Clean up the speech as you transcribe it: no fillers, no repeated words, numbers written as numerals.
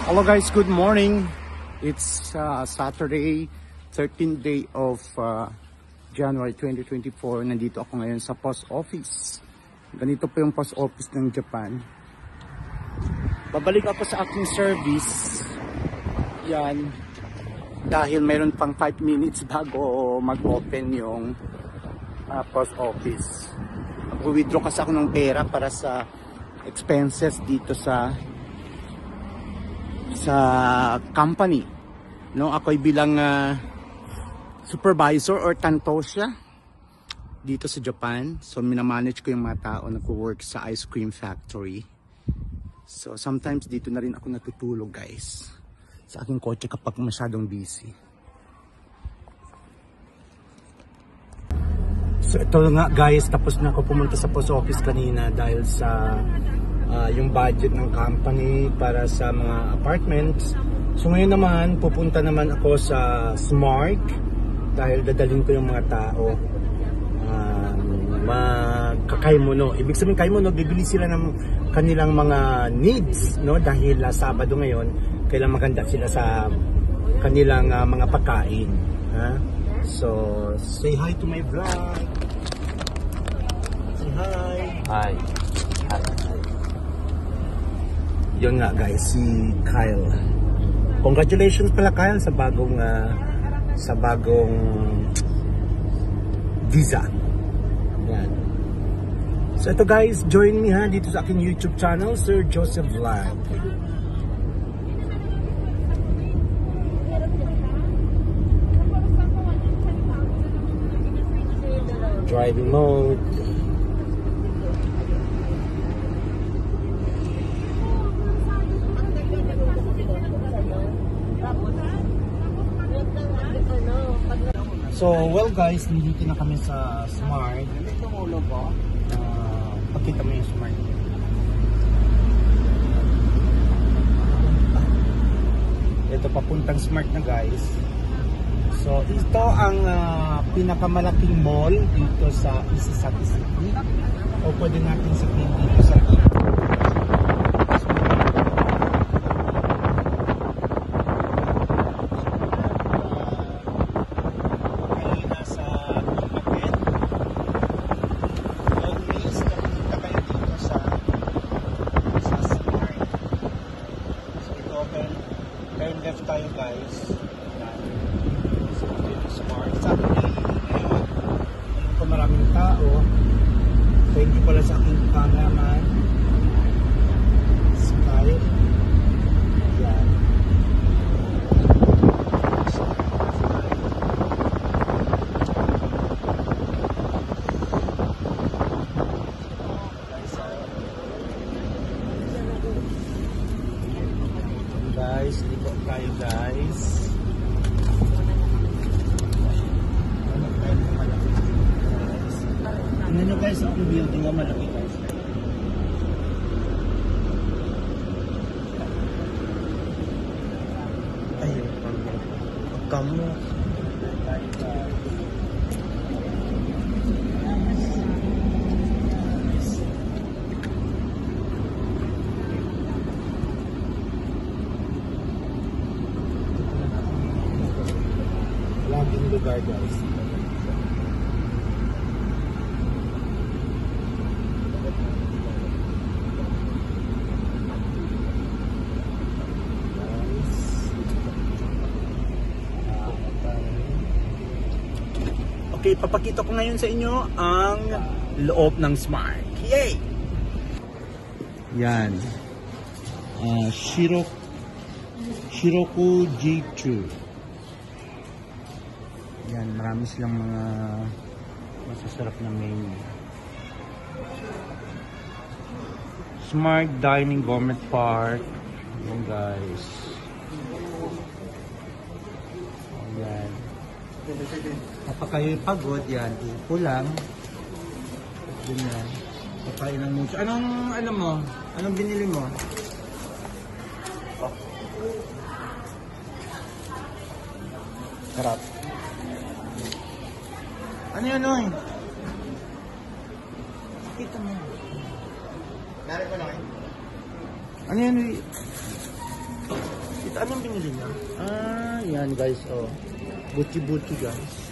Hello guys, good morning. It's Saturday, 13th day of January 2024. Nandito ako ngayon sa post office. Ganito po yung post office ng Japan. Babalik ako sa aking service. Yan. Dahil mayroon pang 5 minutes bago mag-open yung post office. Mag-withdraw kasi ako ng pera para sa expenses dito sa company, no? Ako'y bilang supervisor or tantosya dito sa Japan. So minamanage ko yung mga tao na nagwo-work sa ice cream factory. So sometimes dito na rin ako natutulog, guys, sa aking kotse kapag masyadong busy. So ito nga guys, tapos na ako pumunta sa post office kanina dahil sa yung budget ng company para sa mga apartments. So ngayon naman, pupunta naman ako sa Smart dahil dadalhin ko yung mga tao magkakaimuno. Ibig sabihin kaimuno, bibili sila ng kanilang mga needs, no? Dahil Sabado ngayon, kailangan maganda sila sa kanilang mga pagkain. So, say hi to my vlog. Say hi. Hi. Yun nga guys, si Kyle. Congratulations pala Kyle sa bagong visa. Yan. So ito guys, join me dito sa aking YouTube channel, Sir Joseph Vlog. Driving mode. So, well guys, nandito na kami sa Smart. Pakita mo yung Smart. Ito, papuntang Smart na guys. So, ito ang pinakamalaking mall dito sa Isesaki City. O pwede natin sabihin dito sa turn left tayo guys. So dito Smart. Saturday ngayon, alam ko maraming tao. Thank you pala sa aking cameraman Sky. Yan. Guys, liko tayo guys. Tingnan nyo guys, ang building nga malaki guys. Ayun, pagkamo. Laging lugar guys. Okay, papakita ko ngayon sa inyo ang loob ng Smart. Yay! Yan. Shiroku Jichu. Yan, marami silang mga masasarap na menu. Smart Dining Gourmet Park. Yan guys. Yan. Kapag kayo pagod, yan, upo lang. Ganyan. Kakain ng mucho. Anong, alam mo? Anong binili mo? Sarap. Ano yan, Noy? Kita mo. Narin ko, Noy. Ano yan, Noy? Tito, anong binili niya? Yan guys, oh. Buchi-buchi guys.